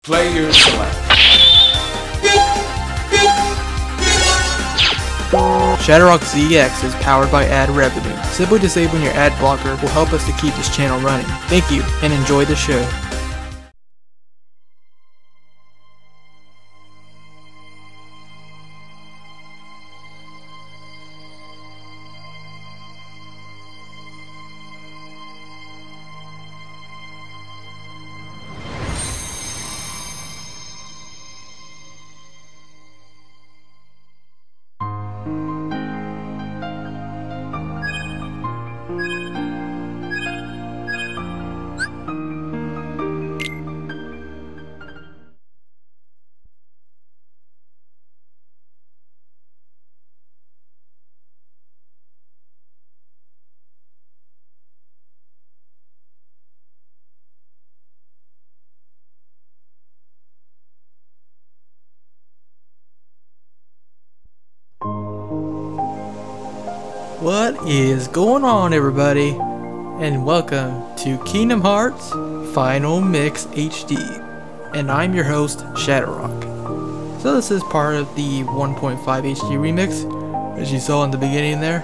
Player select. ShadowRockZX is powered by ad revenue. Simply disabling your ad blocker will help us to keep this channel running. Thank you, and enjoy the show. What is going on, everybody, and welcome to Kingdom Hearts Final Mix HD, and I'm your host, ShadowRock. So this is part of the 1.5 HD remix, as you saw in the beginning there.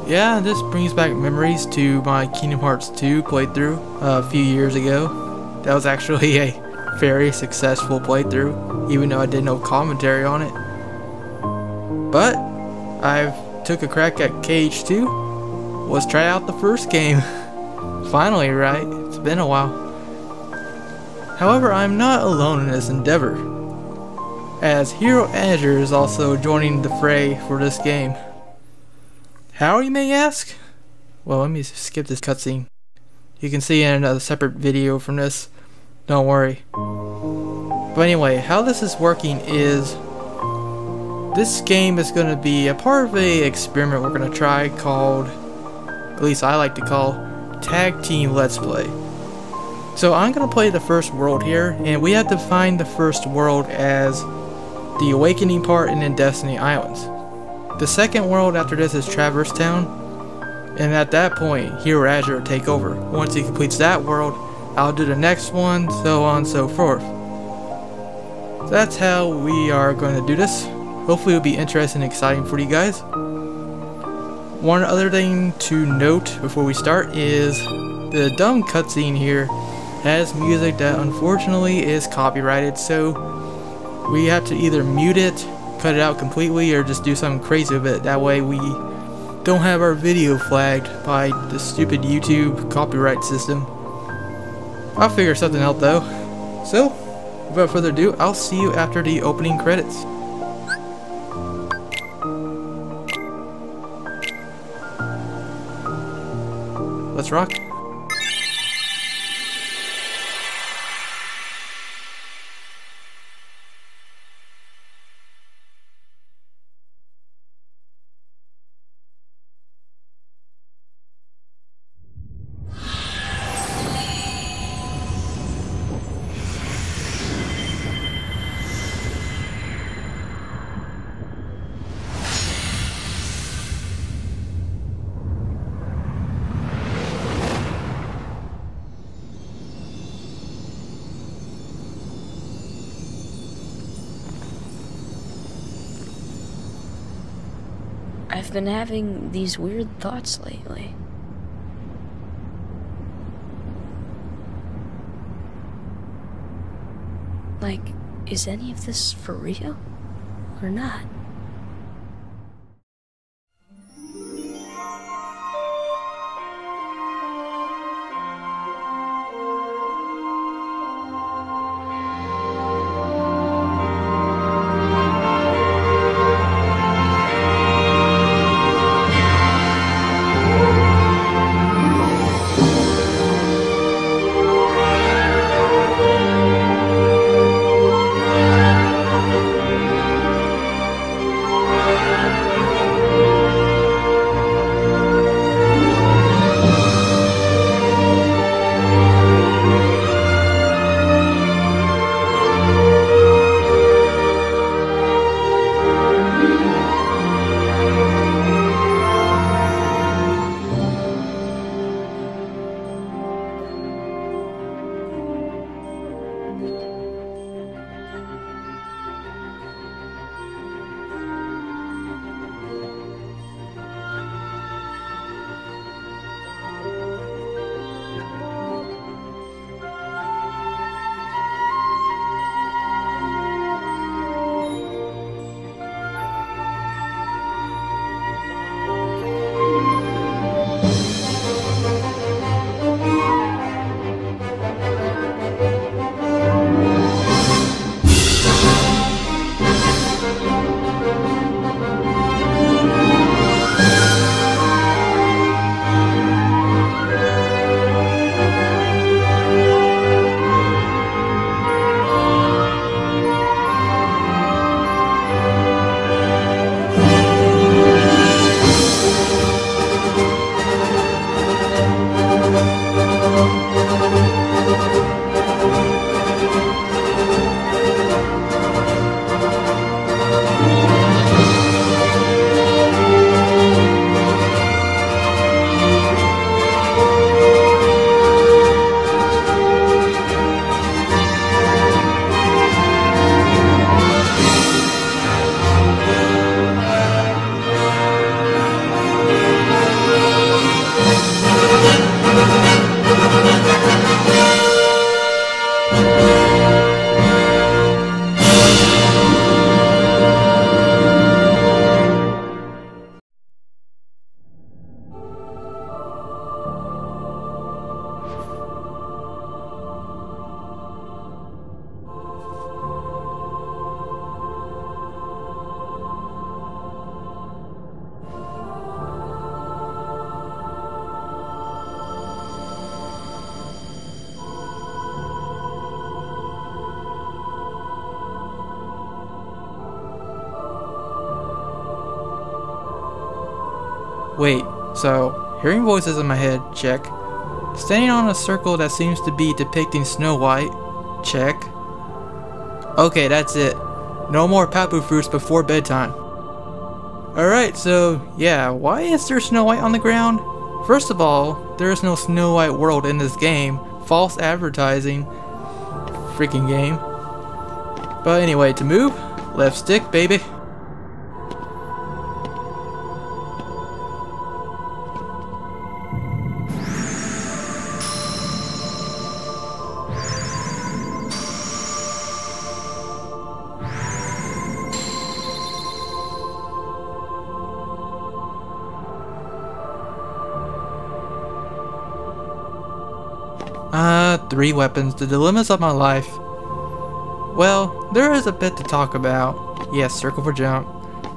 Yeah, this brings back memories to my Kingdom Hearts 2 playthrough a few years ago. That was actually a very successful playthrough, even though I did no commentary on it. But I've took a crack at KH2. Let's try out the first game. Finally, right? It's been a while. However, I'm not alone in this endeavor, as Hero Azure is also joining the fray for this game. How, you may ask? Well, let me skip this cutscene. You can see in another separate video from this. Don't worry. But anyway, how this is working is this game is going to be a part of an experiment we're going to try called, at least I like to call, Tag Team Let's Play. So I'm going to play the first world here, and we have to find the first world as the Awakening part and then Destiny Islands. The second world after this is Traverse Town, and at that point Hero Azure will take over. Once he completes that world, I'll do the next one, so on and so forth. So that's how we are going to do this. Hopefully it'll be interesting and exciting for you guys. One other thing to note before we start is the dumb cutscene here has music that unfortunately is copyrighted, so we have to either mute it, cut it out completely, or just do something crazy with it. That way we don't have our video flagged by the stupid YouTube copyright system. I'll figure something out though. So, without further ado, I'll see you after the opening credits. Let's rock. I've been having these weird thoughts lately. Like, is any of this for real or not? Wait, so hearing voices in my head, check. Standing on a circle that seems to be depicting Snow White, check. Okay, that's it. No more papu fruits before bedtime. Alright, so yeah, why is there Snow White on the ground? First of all, there is no Snow White world in this game. False advertising. Freaking game. But anyway, to move, left stick, baby. Three weapons, the dilemmas of my life. Well, there is a bit to talk about. Yes, circle for jump.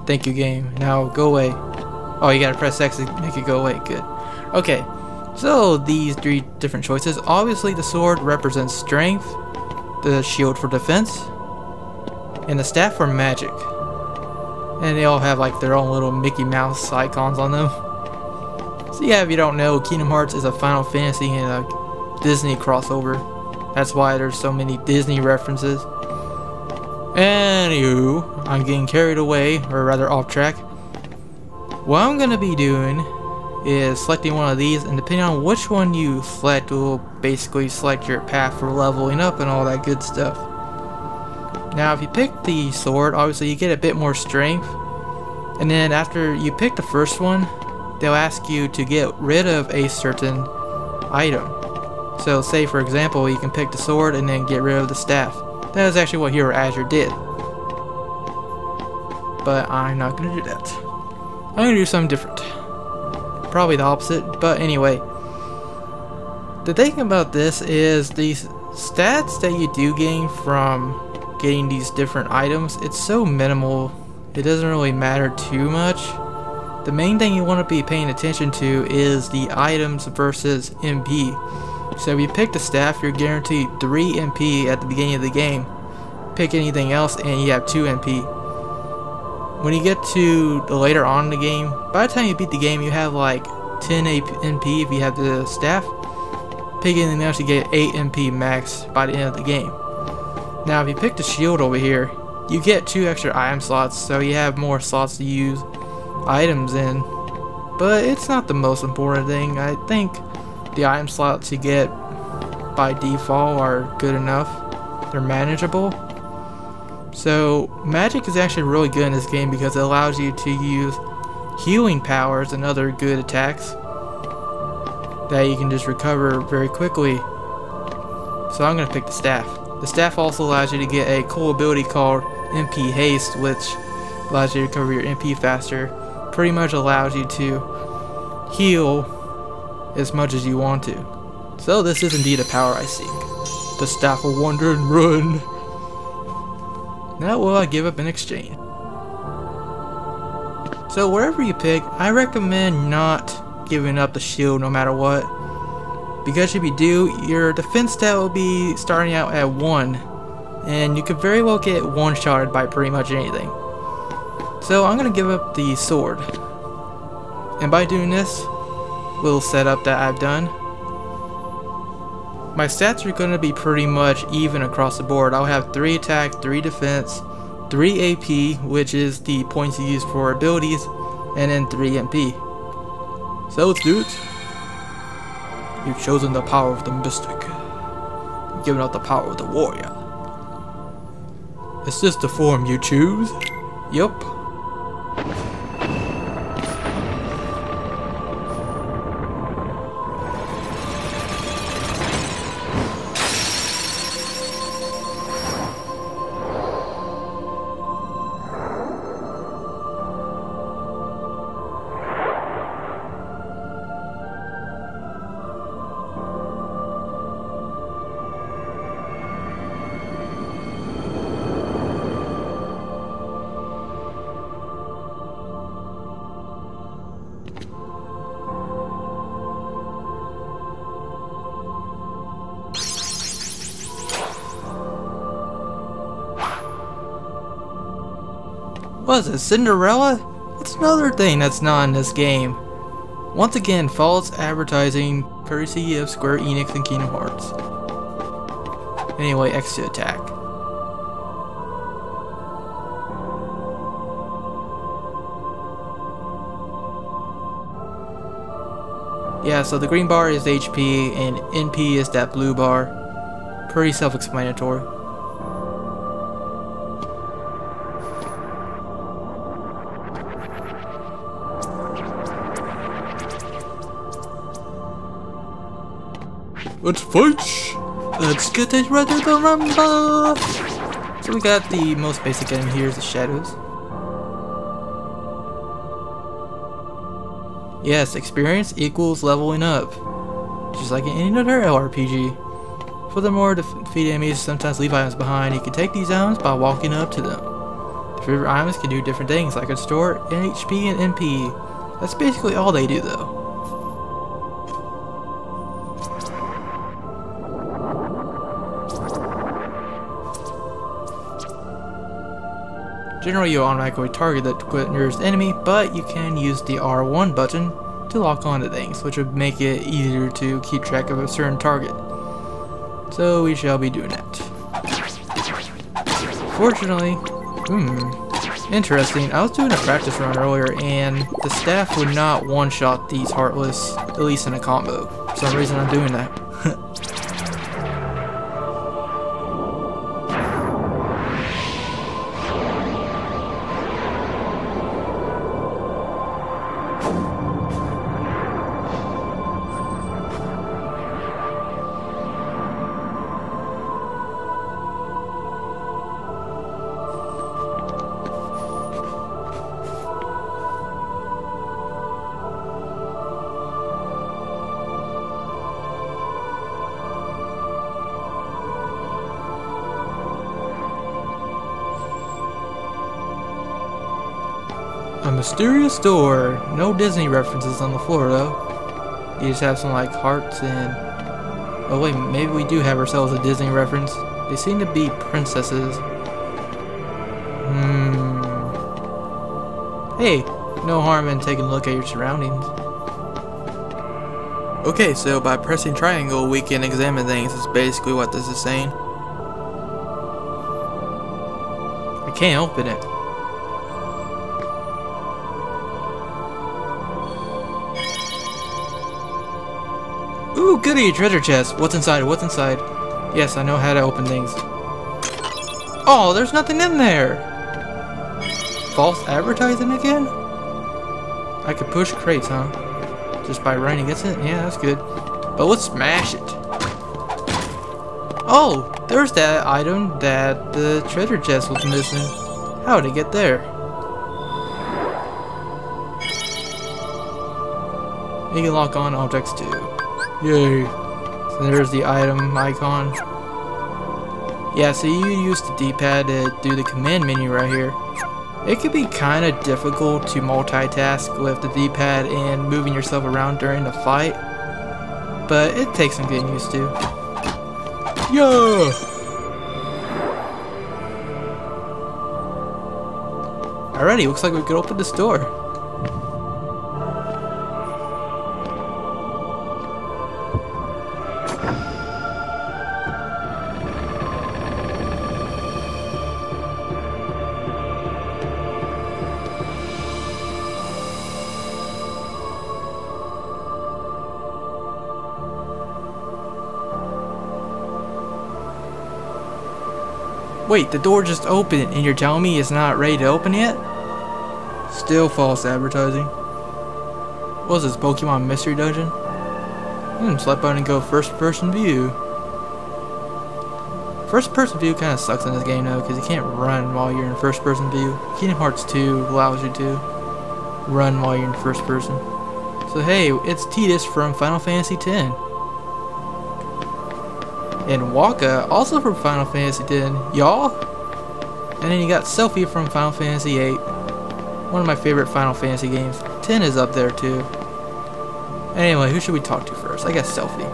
Thank you, game. Now go away. Oh, you gotta press X to make it go away. Good. Okay, so these three different choices. Obviously, the sword represents strength, the shield for defense, and the staff for magic. And they all have like their own little Mickey Mouse icons on them. So yeah, if you don't know, Kingdom Hearts is a Final Fantasy and a Disney crossover. That's why there's so many Disney references. Anywho, I'm getting carried away, or rather off track. What I'm gonna be doing is selecting one of these, and depending on which one you select will basically select your path for leveling up and all that good stuff. Now if you pick the sword, obviously you get a bit more strength, and then after you pick the first one, they'll ask you to get rid of a certain item. So say for example, you can pick the sword and then get rid of the staff. That is actually what Hero Azure did. But I'm not going to do that. I'm going to do something different. Probably the opposite, but anyway. The thing about this is these stats that you do gain from getting these different items, it's so minimal, it doesn't really matter too much. The main thing you want to be paying attention to is the items versus MP. So if you pick the staff, you're guaranteed 3 MP at the beginning of the game. Pick anything else and you have 2 MP. When you get to the later on in the game, by the time you beat the game, you have like 10 MP if you have the staff. Pick anything else, you get 8 MP max by the end of the game. Now if you pick the shield over here, you get 2 extra item slots, so you have more slots to use items in. But it's not the most important thing. I think the item slots you get by default are good enough. They're manageable. So magic is actually really good in this game because it allows you to use healing powers and other good attacks that you can just recover very quickly. So I'm going to pick the staff. The staff also allows you to get a cool ability called MP Haste, which allows you to recover your MP faster. Pretty much allows you to heal as much as you want to. So this is indeed a power I seek. The Staff of Wonder and Run. Now will I give up in exchange? So whatever you pick, I recommend not giving up the shield no matter what. Because if you do, your defense stat will be starting out at 1. And you could very well get one-shotted by pretty much anything. So I'm going to give up the sword. And by doing this little setup that I've done, my stats are going to be pretty much even across the board. I'll have 3 attack, 3 defense, 3 AP, which is the points you use for abilities, and then 3 MP. So let's do it. You've chosen the power of the mystic. You've given up the power of the warrior. Is this the form you choose? Yup. What is it, Cinderella? It's another thing that's not in this game. Once again, false advertising courtesy of Square Enix and Kingdom Hearts. Anyway, X to attack. Yeah, so the green bar is HP and NP is that blue bar. Pretty self-explanatory. Let's fight! Let's get it ready to rumble! So we got the most basic enemy here is the shadows. Yes, experience equals leveling up, just like in any other RPG. Furthermore, to defeat enemies, sometimes leave items behind. You can take these items by walking up to them. The favorite items can do different things, like restore HP and NP. That's basically all they do though. Generally, you automatically target the nearest enemy, but you can use the R1 button to lock onto things, which would make it easier to keep track of a certain target. So we shall be doing that. Fortunately, interesting, I was doing a practice run earlier and the staff would not one-shot these Heartless, at least in a combo. For some reason I'm doing that. A mysterious door. No Disney references on the floor though. You just have some like hearts and... Oh wait, maybe we do have ourselves a Disney reference. They seem to be princesses. Hey, no harm in taking a look at your surroundings. Okay, so by pressing triangle we can examine things, is basically what this is saying. I can't open it. Ooh, goody, treasure chest. What's inside? What's inside? Yes, I know how to open things. Oh, there's nothing in there. False advertising again? I could push crates, huh? Just by running against it? Yeah, that's good. But let's smash it. Oh, there's that item that the treasure chest was missing. How did it get there? You can lock on objects too. Yay. So there's the item icon. Yeah, so you use the D-pad to do the command menu right here. It could be kind of difficult to multitask with the D-pad and moving yourself around during the fight, but it takes some getting used to. Yeah! Alrighty, looks like we could open this door. Wait, the door just opened and you're telling me it's not ready to open yet? Still false advertising. What is this, Pokemon Mystery Dungeon? Select button and go first person view. First person view kind of sucks in this game though, because you can't run while you're in first person view. Kingdom Hearts 2 allows you to run while you're in first person. So hey, it's Tidus from Final Fantasy X. And Waka, also from Final Fantasy X, y'all. And then you got Selphie from Final Fantasy VIII. One of my favorite Final Fantasy games. 10 is up there too. Anyway, who should we talk to first? I guess Selphie.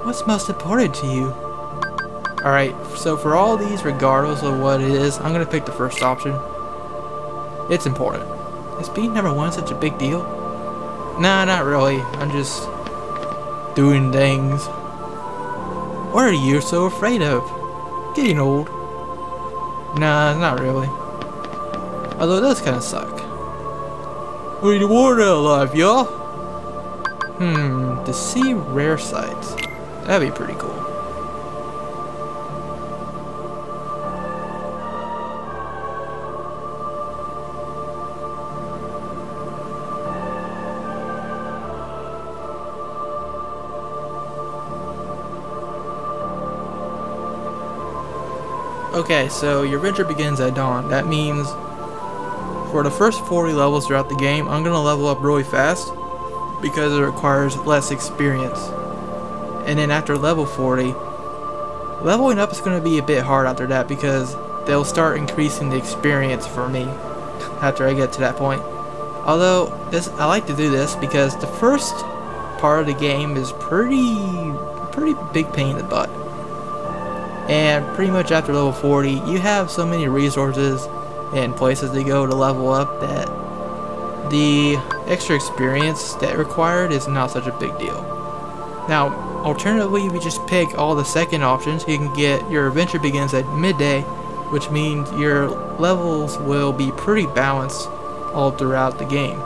What's most important to you? Alright, so for all these, regardless of what it is, I'm gonna pick the first option. It's important. Is being number one such a big deal? Nah, not really. I'm just doing things. What are you so afraid of? Getting old? Nah, not really. Although it does kind of suck. We need water alive, y'all. To see rare sights. That'd be pretty cool. Okay, so your adventure begins at dawn. That means for the first 40 levels throughout the game, I'm going to level up really fast because it requires less experience. And then after level 40, leveling up is going to be a bit hard after that because they'll start increasing the experience for me after I get to that point. Although, I like to do this because the first part of the game is pretty big pain in the butt. And pretty much after level 40, you have so many resources and places to go to level up that the extra experience that required is not such a big deal. Now, alternatively, if you just pick all the second options, you can get your adventure begins at midday, which means your levels will be pretty balanced all throughout the game.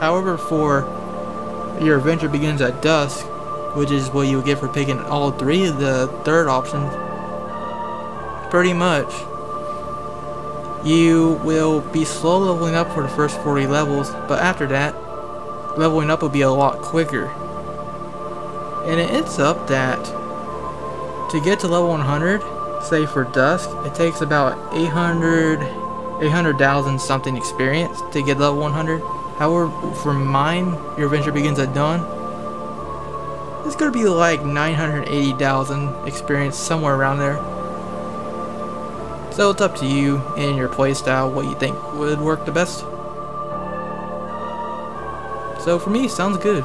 However, for your adventure begins at dusk, which is what you would get for picking all three of the third options, pretty much you will be slow leveling up for the first 40 levels, but after that, leveling up will be a lot quicker. And it ends up that to get to level 100, say for dusk, it takes about 800,000 something experience to get level 100. However, for mine, your adventure begins at dawn, it's gonna be like 980,000 experience, somewhere around there. So it's up to you and your playstyle what you think would work the best. So for me, sounds good.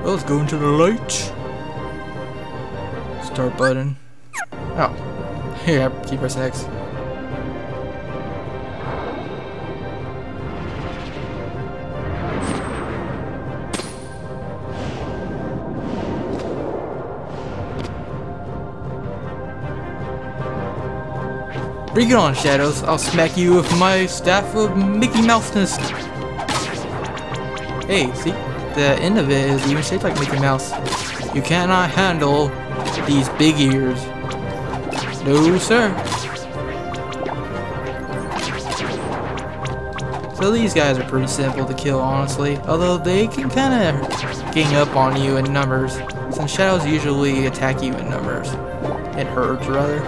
Let's go into the light. Start button. Oh. Here, keep pressing X. Bring it on, Shadows. I'll smack you with my staff of Mickey Mouseness. Hey, see? The end of it is even shaped like Mickey Mouse. You cannot handle these big ears. No, sir. So these guys are pretty simple to kill, honestly. Although they can kind of gang up on you in numbers, since shadows usually attack you in numbers. In herds, rather.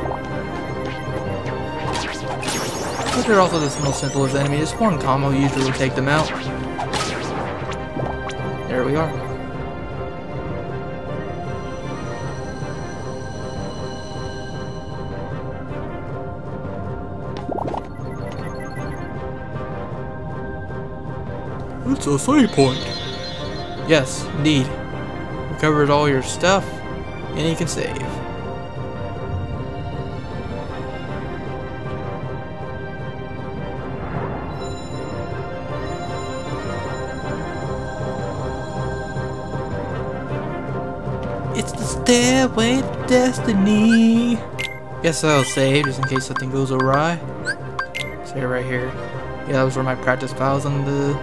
But they're also the most simplest enemy. Just one combo usually will take them out. There we are. It's a save point. Yes, indeed. Recovered all your stuff, and you can save. It's the stairway to destiny. Guess I'll save just in case something goes awry. Save right here. Yeah, those were my practice files on the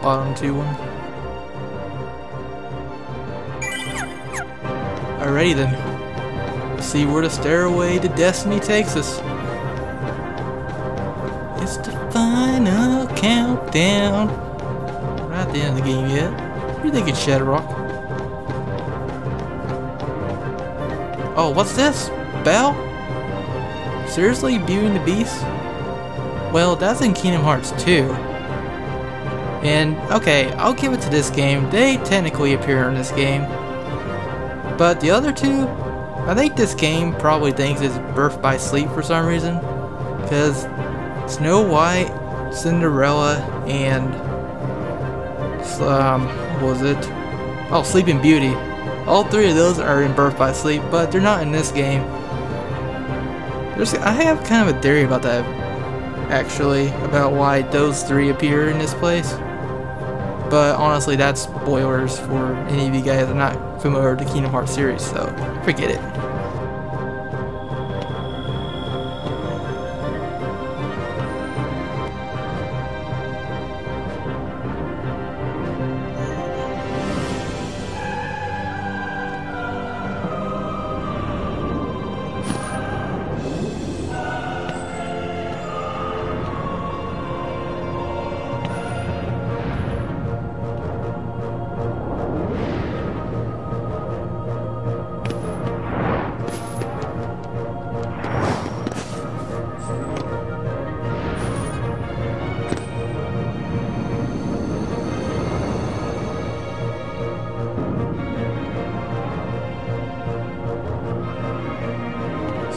bottom two ones. Alrighty then. Let's see where the stairway to destiny takes us. It's the final countdown. We're not at the end of the game yet. What do you think it's ShadowRock? Oh, what's this? Bell? Seriously, Beauty and the Beast? Well, that's in Kingdom Hearts 2. And okay, I'll give it to this game. They technically appear in this game. But the other two, I think this game probably thinks it's Birth by Sleep for some reason. Because Snow White, Cinderella, and what was it? Oh, Sleeping Beauty. All three of those are in Birth by Sleep, but they're not in this game. I have kind of a theory about that, actually, about why those three appear in this place. But honestly, that's spoilers for any of you guys that are not familiar with the Kingdom Hearts series, so forget it.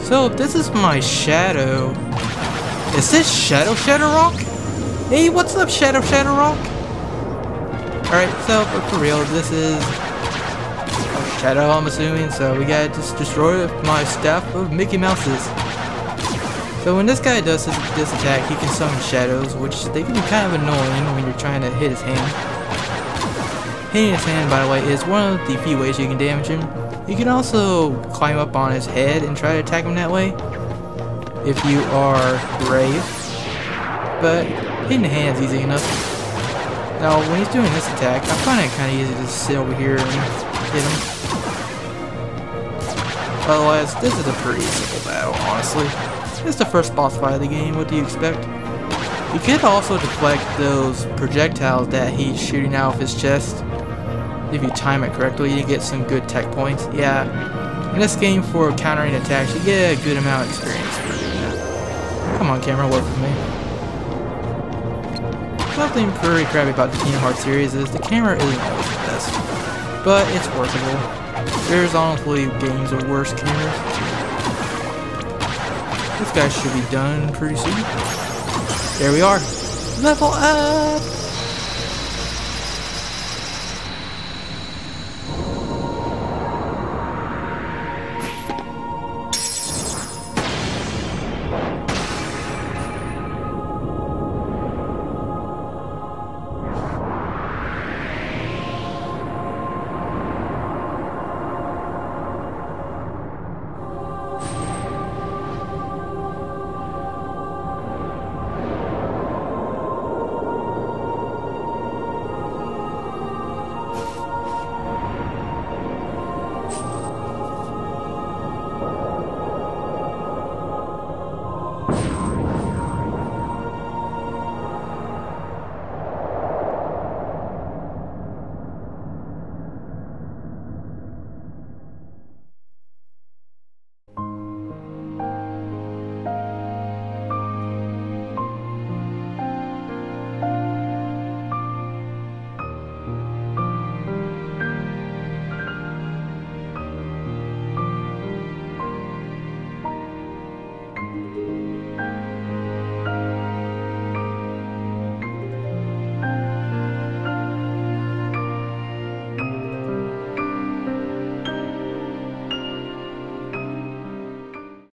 So this is my shadow. Is this ShadowRock? Hey, what's up, ShadowRock? Alright, so but for real, this is a shadow, I'm assuming. So we gotta just destroy my staff of Mickey Mouses. So when this guy does this attack, he can summon shadows, which they can be kind of annoying when you're trying to hit his hand. Hitting his hand, by the way, is one of the few ways you can damage him. You can also climb up on his head and try to attack him that way, if you are brave, but hitting the hand is easy enough. Now when he's doing this attack, I find it kind of easy to sit over here and hit him. Otherwise, this is a pretty simple battle, honestly. It's the first boss fight of the game, what do you expect? You could also deflect those projectiles that he's shooting out of his chest. If you time it correctly, you get some good tech points. Yeah, in this game for countering attacks, you get a good amount of experience for doing that. Come on, camera, work with me. Something pretty crappy about the Kingdom Hearts series is the camera isn't always the best, but it's workable. There's honestly games with worse cameras. This guy should be done pretty soon. There we are. Level up!